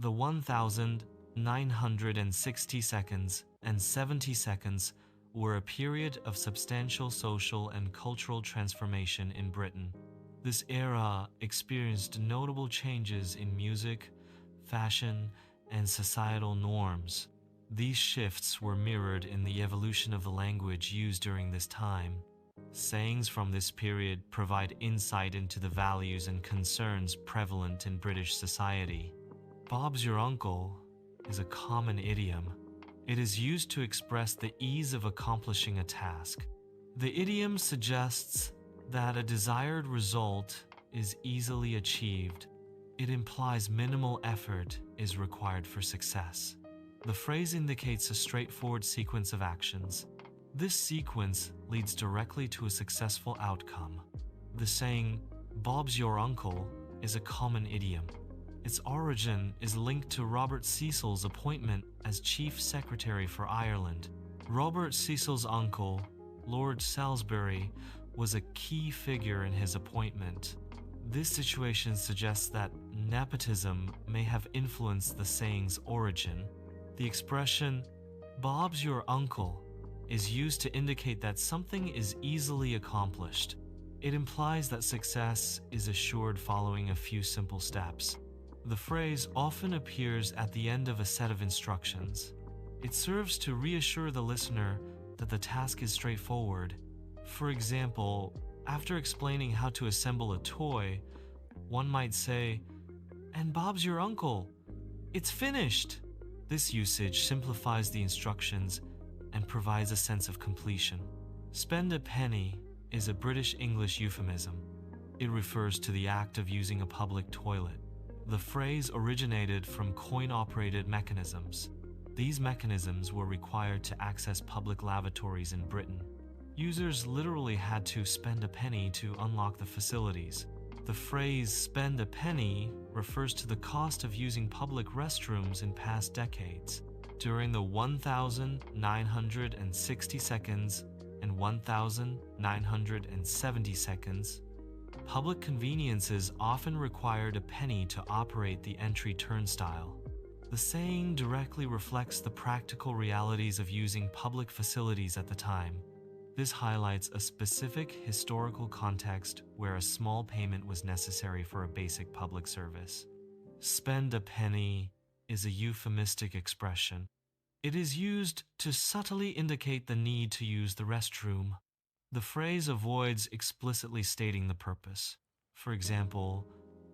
The 1960 seconds and 70 seconds were a period of substantial social and cultural transformation in Britain. This era experienced notable changes in music, fashion, and societal norms. These shifts were mirrored in the evolution of the language used during this time. Sayings from this period provide insight into the values and concerns prevalent in British society. "Bob's your uncle" is a common idiom. It is used to express the ease of accomplishing a task. The idiom suggests that a desired result is easily achieved. It implies minimal effort is required for success. The phrase indicates a straightforward sequence of actions. This sequence leads directly to a successful outcome. The saying, "Bob's your uncle," is a common idiom. Its origin is linked to Robert Cecil's appointment as Chief Secretary for Ireland. Robert Cecil's uncle, Lord Salisbury, was a key figure in his appointment. This situation suggests that nepotism may have influenced the saying's origin. The expression, "Bob's your uncle," is used to indicate that something is easily accomplished. It implies that success is assured following a few simple steps. The phrase often appears at the end of a set of instructions. It serves to reassure the listener that the task is straightforward. For example, after explaining how to assemble a toy, one might say, "And Bob's your uncle. It's finished." This usage simplifies the instructions and provides a sense of completion. "Spend a penny" is a British English euphemism. It refers to the act of using a public toilet. The phrase originated from coin-operated mechanisms. These mechanisms were required to access public lavatories in Britain. Users literally had to spend a penny to unlock the facilities. The phrase "spend a penny" refers to the cost of using public restrooms in past decades. During the 1960 seconds and 1970 seconds, public conveniences often required a penny to operate the entry turnstile. The saying directly reflects the practical realities of using public facilities at the time. This highlights a specific historical context where a small payment was necessary for a basic public service. "Spend a penny" is a euphemistic expression. It is used to subtly indicate the need to use the restroom. The phrase avoids explicitly stating the purpose. For example,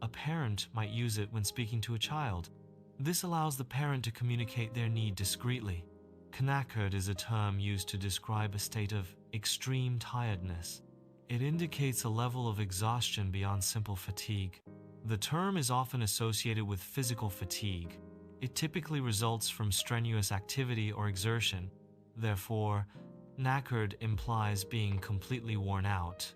a parent might use it when speaking to a child. This allows the parent to communicate their need discreetly. Knackered is a term used to describe a state of extreme tiredness. It indicates a level of exhaustion beyond simple fatigue. The term is often associated with physical fatigue. It typically results from strenuous activity or exertion. Therefore, knackered implies being completely worn out.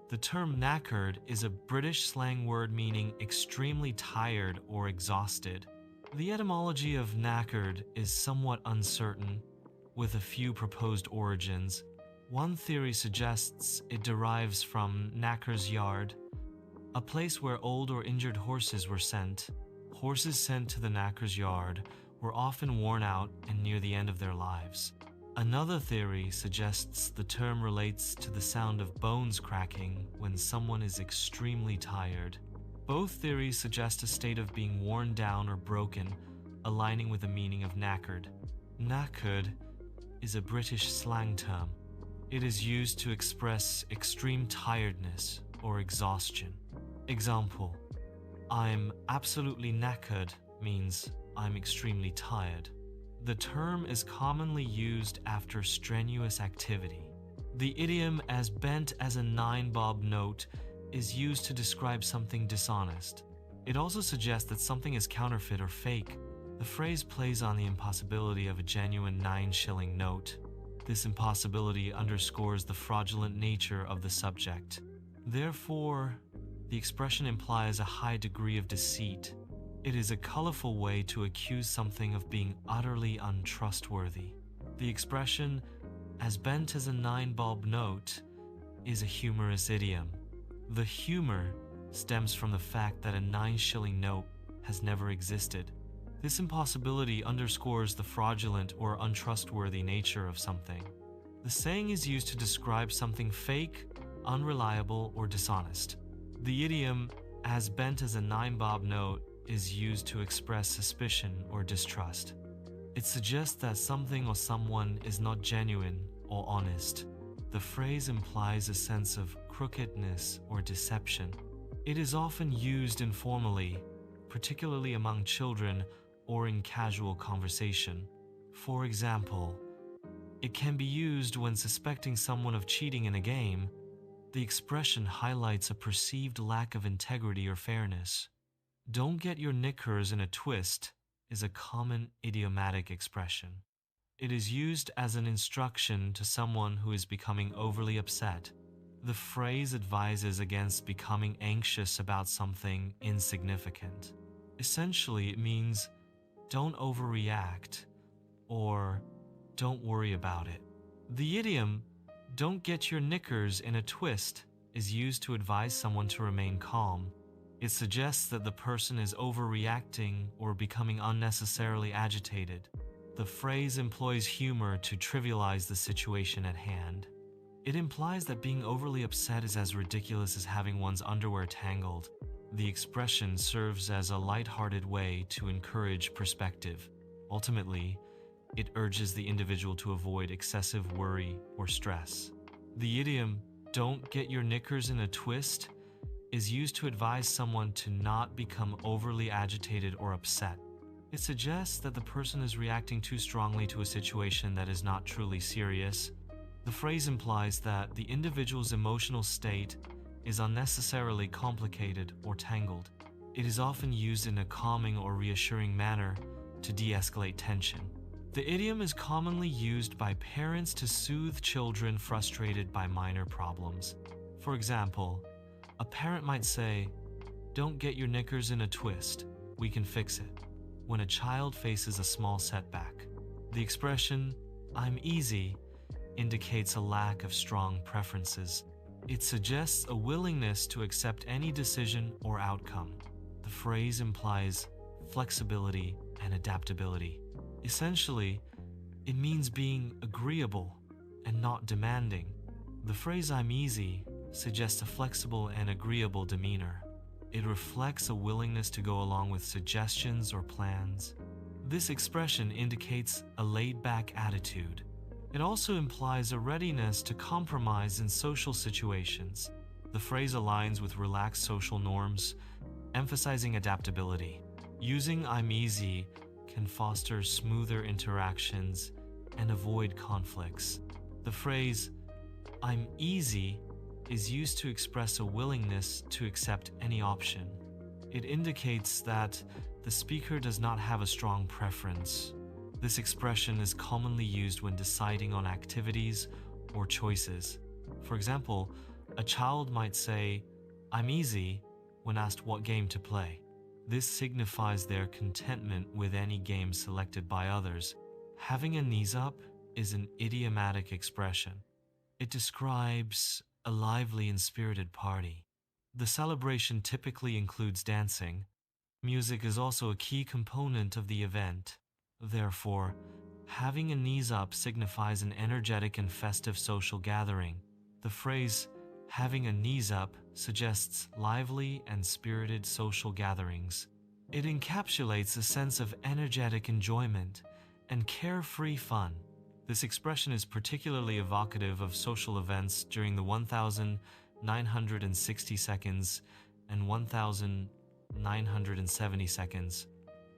The term knackered is a British slang word meaning extremely tired or exhausted. The etymology of knackered is somewhat uncertain, with a few proposed origins. One theory suggests it derives from knacker's yard, a place where old or injured horses were sent. Horses sent to the knacker's yard were often worn out and near the end of their lives. Another theory suggests the term relates to the sound of bones cracking when someone is extremely tired. Both theories suggest a state of being worn down or broken, aligning with the meaning of knackered. Knackered is a British slang term. It is used to express extreme tiredness or exhaustion. Example: "I'm absolutely knackered" means I'm extremely tired. The term is commonly used after strenuous activity. The idiom "as bent as a 9-bob note" is used to describe something dishonest. It also suggests that something is counterfeit or fake. The phrase plays on the impossibility of a genuine 9-shilling note. This impossibility underscores the fraudulent nature of the subject. Therefore, the expression implies a high degree of deceit. It is a colorful way to accuse something of being utterly untrustworthy. The expression "as bent as a 9-bob note" is a humorous idiom. The humor stems from the fact that a 9-shilling note has never existed. This impossibility underscores the fraudulent or untrustworthy nature of something. The saying is used to describe something fake, unreliable, or dishonest. The idiom, as bent as a 9-bob note, is used to express suspicion or distrust. It suggests that something or someone is not genuine or honest. The phrase implies a sense of crookedness or deception. It is often used informally, particularly among children or in casual conversation. For example, it can be used when suspecting someone of cheating in a game. The expression highlights a perceived lack of integrity or fairness. "Don't get your knickers in a twist" is a common idiomatic expression. It is used as an instruction to someone who is becoming overly upset. The phrase advises against becoming anxious about something insignificant. Essentially, it means don't overreact or don't worry about it. The idiom, "don't get your knickers in a twist," is used to advise someone to remain calm. It suggests that the person is overreacting or becoming unnecessarily agitated. The phrase employs humor to trivialize the situation at hand. It implies that being overly upset is as ridiculous as having one's underwear tangled. The expression serves as a lighthearted way to encourage perspective. Ultimately, it urges the individual to avoid excessive worry or stress. The idiom, "don't get your knickers in a twist," is used to advise someone to not become overly agitated or upset. It suggests that the person is reacting too strongly to a situation that is not truly serious. The phrase implies that the individual's emotional state is unnecessarily complicated or tangled. It is often used in a calming or reassuring manner to de-escalate tension. The idiom is commonly used by parents to soothe children frustrated by minor problems. For example, a parent might say, "Don't get your knickers in a twist, we can fix it," when a child faces a small setback. The expression, "I'm easy," indicates a lack of strong preferences. It suggests a willingness to accept any decision or outcome. The phrase implies flexibility and adaptability. Essentially, it means being agreeable and not demanding. The phrase "I'm easy" suggests a flexible and agreeable demeanor. It reflects a willingness to go along with suggestions or plans. This expression indicates a laid-back attitude. It also implies a readiness to compromise in social situations. The phrase aligns with relaxed social norms, emphasizing adaptability. Using "I'm easy" can foster smoother interactions and avoid conflicts. The phrase "I'm easy" is used to express a willingness to accept any option. It indicates that the speaker does not have a strong preference. This expression is commonly used when deciding on activities or choices. For example, a child might say, "I'm easy," when asked what game to play. This signifies their contentment with any game selected by others. Having a knees up is an idiomatic expression. It describes a lively and spirited party. The celebration typically includes dancing. Music is also a key component of the event. Therefore, having a knees up signifies an energetic and festive social gathering. The phrase "having a knees up" suggests lively and spirited social gatherings. It encapsulates a sense of energetic enjoyment and carefree fun. This expression is particularly evocative of social events during the 1,960 seconds and 1,970 seconds.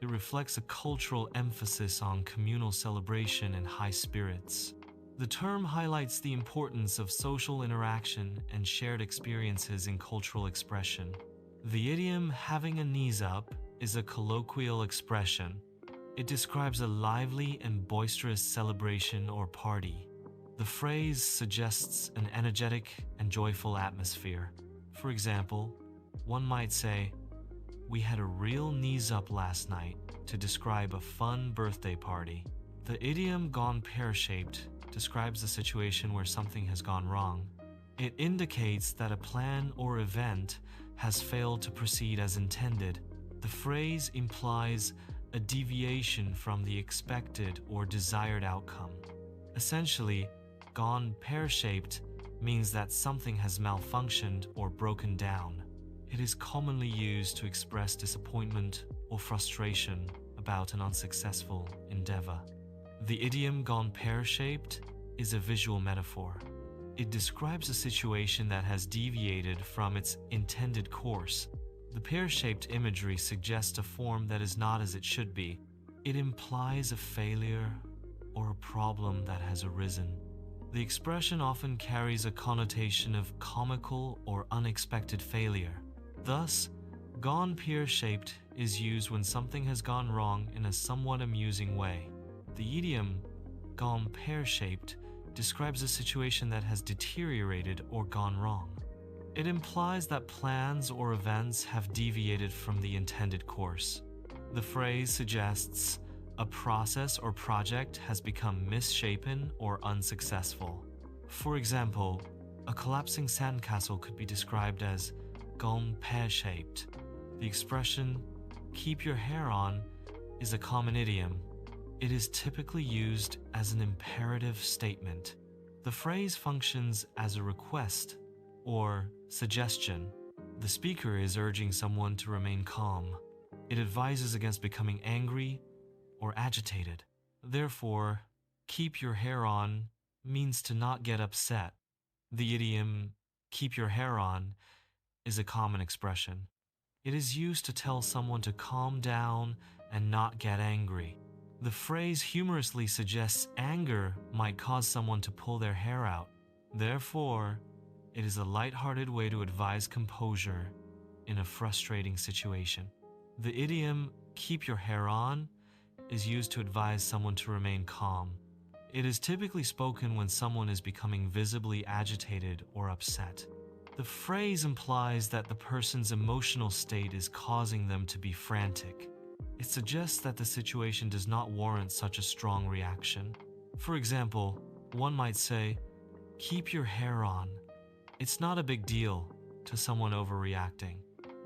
It reflects a cultural emphasis on communal celebration and high spirits. The term highlights the importance of social interaction and shared experiences in cultural expression. The idiom "having a knees up" is a colloquial expression. It describes a lively and boisterous celebration or party. The phrase suggests an energetic and joyful atmosphere. For example, one might say, "We had a real knees up last night," to describe a fun birthday party. The idiom "gone pear-shaped" describes a situation where something has gone wrong. It indicates that a plan or event has failed to proceed as intended. The phrase implies a deviation from the expected or desired outcome. Essentially, gone pear-shaped means that something has malfunctioned or broken down. It is commonly used to express disappointment or frustration about an unsuccessful endeavor. The idiom gone pear-shaped is a visual metaphor. It describes a situation that has deviated from its intended course. The pear-shaped imagery suggests a form that is not as it should be. It implies a failure or a problem that has arisen. The expression often carries a connotation of comical or unexpected failure. Thus, gone pear-shaped is used when something has gone wrong in a somewhat amusing way. The idiom gone pear-shaped describes a situation that has deteriorated or gone wrong. It implies that plans or events have deviated from the intended course. The phrase suggests a process or project has become misshapen or unsuccessful. For example, a collapsing sandcastle could be described as gone pear-shaped. The expression, keep your hair on, is a common idiom. It is typically used as an imperative statement. The phrase functions as a request or suggestion. The speaker is urging someone to remain calm. It advises against becoming angry or agitated. Therefore, keep your hair on means to not get upset. The idiom, keep your hair on, is a common expression. It is used to tell someone to calm down and not get angry. The phrase humorously suggests anger might cause someone to pull their hair out. Therefore, it is a lighthearted way to advise composure in a frustrating situation. The idiom, keep your hair on, is used to advise someone to remain calm. It is typically spoken when someone is becoming visibly agitated or upset. The phrase implies that the person's emotional state is causing them to be frantic. It suggests that the situation does not warrant such a strong reaction. For example, one might say, keep your hair on. It's not a big deal, to someone overreacting.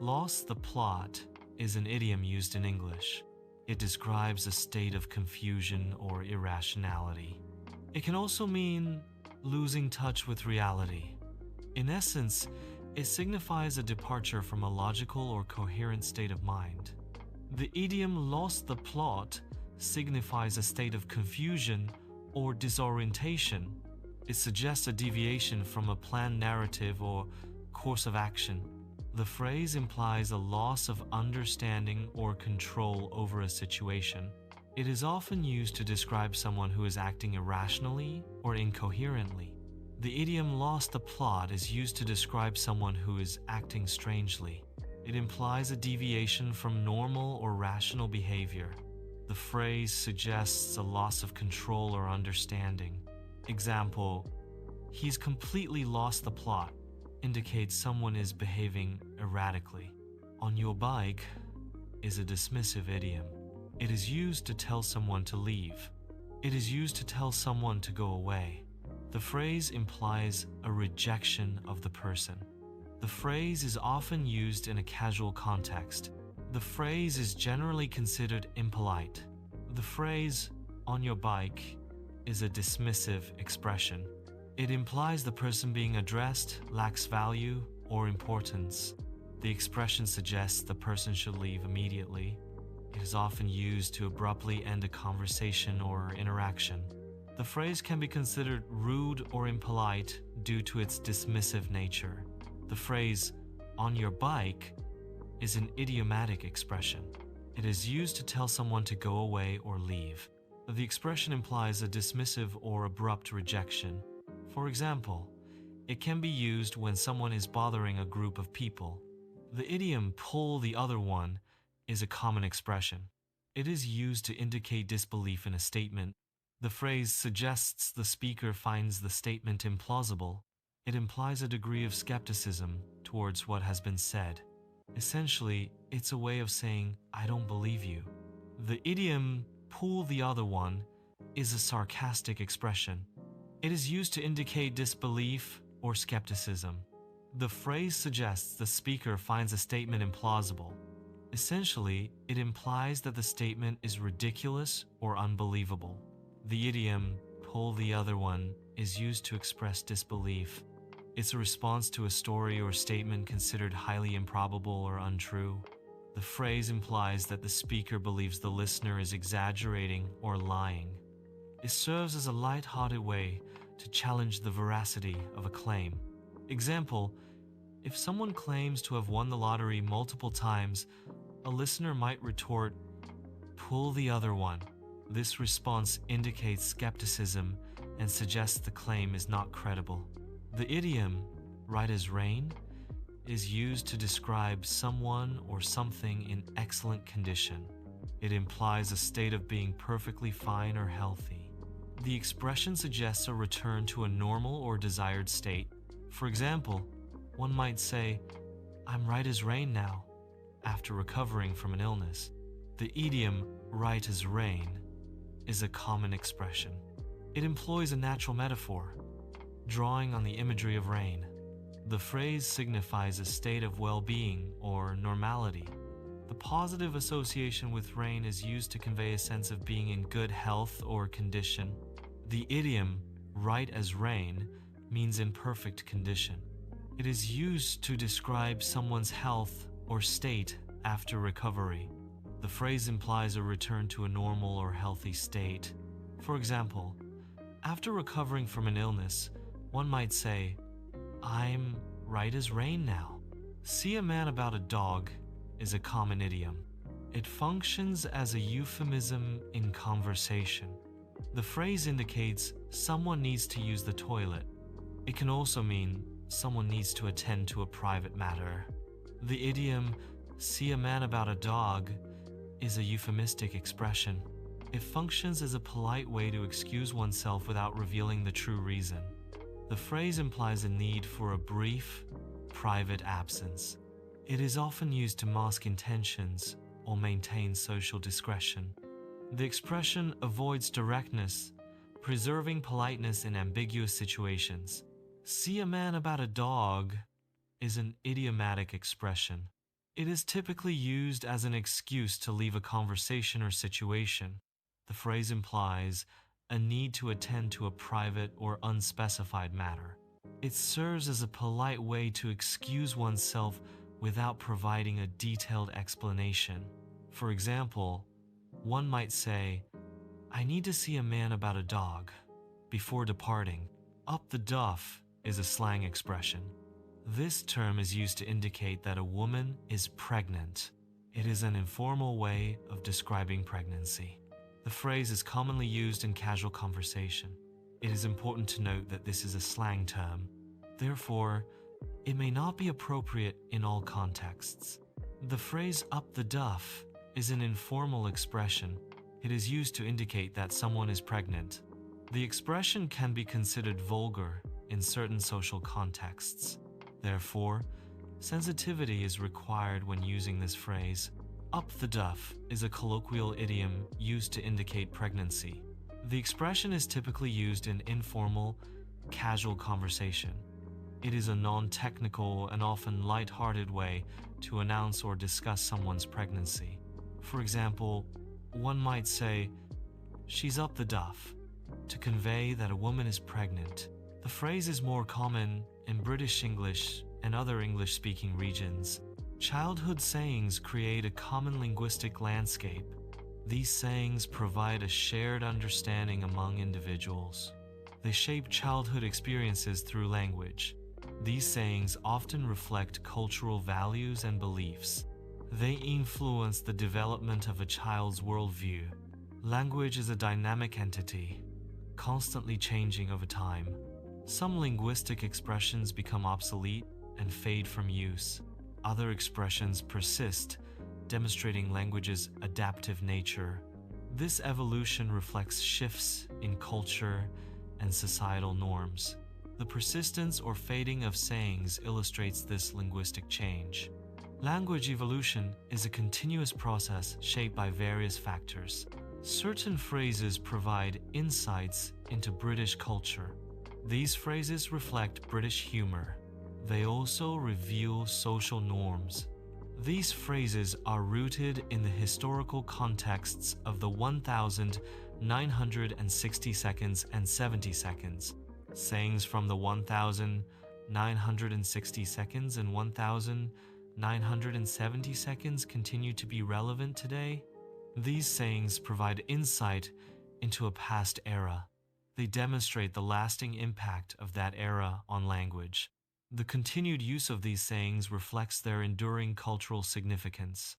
Lost the plot is an idiom used in English. It describes a state of confusion or irrationality. It can also mean losing touch with reality. In essence, it signifies a departure from a logical or coherent state of mind. The idiom lost the plot signifies a state of confusion or disorientation. It suggests a deviation from a planned narrative or course of action. The phrase implies a loss of understanding or control over a situation. It is often used to describe someone who is acting irrationally or incoherently. The idiom lost the plot is used to describe someone who is acting strangely. It implies a deviation from normal or rational behavior. The phrase suggests a loss of control or understanding. Example, he's completely lost the plot, indicates someone is behaving erratically. On your bike is a dismissive idiom. It is used to tell someone to leave. It is used to tell someone to go away. The phrase implies a rejection of the person. The phrase is often used in a casual context. The phrase is generally considered impolite. The phrase, on your bike, is a dismissive expression. It implies the person being addressed lacks value or importance. The expression suggests the person should leave immediately. It is often used to abruptly end a conversation or interaction. The phrase can be considered rude or impolite due to its dismissive nature. The phrase, on your bike, is an idiomatic expression. It is used to tell someone to go away or leave. The expression implies a dismissive or abrupt rejection. For example, it can be used when someone is bothering a group of people. The idiom pull the other one is a common expression. It is used to indicate disbelief in a statement. The phrase suggests the speaker finds the statement implausible. It implies a degree of skepticism towards what has been said. Essentially, it's a way of saying, I don't believe you. The idiom pull the other one is a sarcastic expression. It is used to indicate disbelief or skepticism. The phrase suggests the speaker finds a statement implausible. Essentially, it implies that the statement is ridiculous or unbelievable. The idiom, pull the other one, is used to express disbelief. It's a response to a story or statement considered highly improbable or untrue. The phrase implies that the speaker believes the listener is exaggerating or lying. It serves as a light-hearted way to challenge the veracity of a claim. Example, if someone claims to have won the lottery multiple times, a listener might retort, "Pull the other one." This response indicates skepticism and suggests the claim is not credible. The idiom, right as rain, is used to describe someone or something in excellent condition. It implies a state of being perfectly fine or healthy. The expression suggests a return to a normal or desired state. For example, one might say, "I'm right as rain now," after recovering from an illness. The idiom, right as rain, is a common expression. It employs a natural metaphor, drawing on the imagery of rain. The phrase signifies a state of well-being or normality. The positive association with rain is used to convey a sense of being in good health or condition. The idiom, right as rain, means in perfect condition. It is used to describe someone's health or state after recovery. The phrase implies a return to a normal or healthy state. For example, after recovering from an illness, one might say, "I'm right as rain now." "See a man about a dog" is a common idiom. It functions as a euphemism in conversation. The phrase indicates someone needs to use the toilet. It can also mean someone needs to attend to a private matter. The idiom, "see a man about a dog," is a euphemistic expression. It functions as a polite way to excuse oneself without revealing the true reason. The phrase implies a need for a brief, private absence. It is often used to mask intentions or maintain social discretion. The expression avoids directness, preserving politeness in ambiguous situations. "See a man about a dog" is an idiomatic expression. It is typically used as an excuse to leave a conversation or situation. The phrase implies a need to attend to a private or unspecified matter. It serves as a polite way to excuse oneself without providing a detailed explanation. For example, one might say, "I need to see a man about a dog," before departing. "Up the duff" is a slang expression. This term is used to indicate that a woman is pregnant. It is an informal way of describing pregnancy. The phrase is commonly used in casual conversation. It is important to note that this is a slang term. Therefore, it may not be appropriate in all contexts. The phrase "up the duff" is an informal expression. It is used to indicate that someone is pregnant. The expression can be considered vulgar in certain social contexts. Therefore, sensitivity is required when using this phrase. "Up the duff" is a colloquial idiom used to indicate pregnancy. The expression is typically used in informal, casual conversation. It is a non-technical and often light-hearted way to announce or discuss someone's pregnancy. For example, one might say, "She's up the duff," to convey that a woman is pregnant. The phrase is more common in British English and other English-speaking regions. Childhood sayings create a common linguistic landscape. These sayings provide a shared understanding among individuals. They shape childhood experiences through language. These sayings often reflect cultural values and beliefs. They influence the development of a child's worldview. Language is a dynamic entity, constantly changing over time. Some linguistic expressions become obsolete and fade from use. Other expressions persist, demonstrating language's adaptive nature. This evolution reflects shifts in culture and societal norms. The persistence or fading of sayings illustrates this linguistic change. Language evolution is a continuous process shaped by various factors. Certain phrases provide insights into British culture. These phrases reflect British humor. They also reveal social norms. These phrases are rooted in the historical contexts of the 1960 seconds and 70 seconds. Sayings from the 1960 seconds and 1970 seconds continue to be relevant today. These sayings provide insight into a past era. They demonstrate the lasting impact of that era on language. The continued use of these sayings reflects their enduring cultural significance.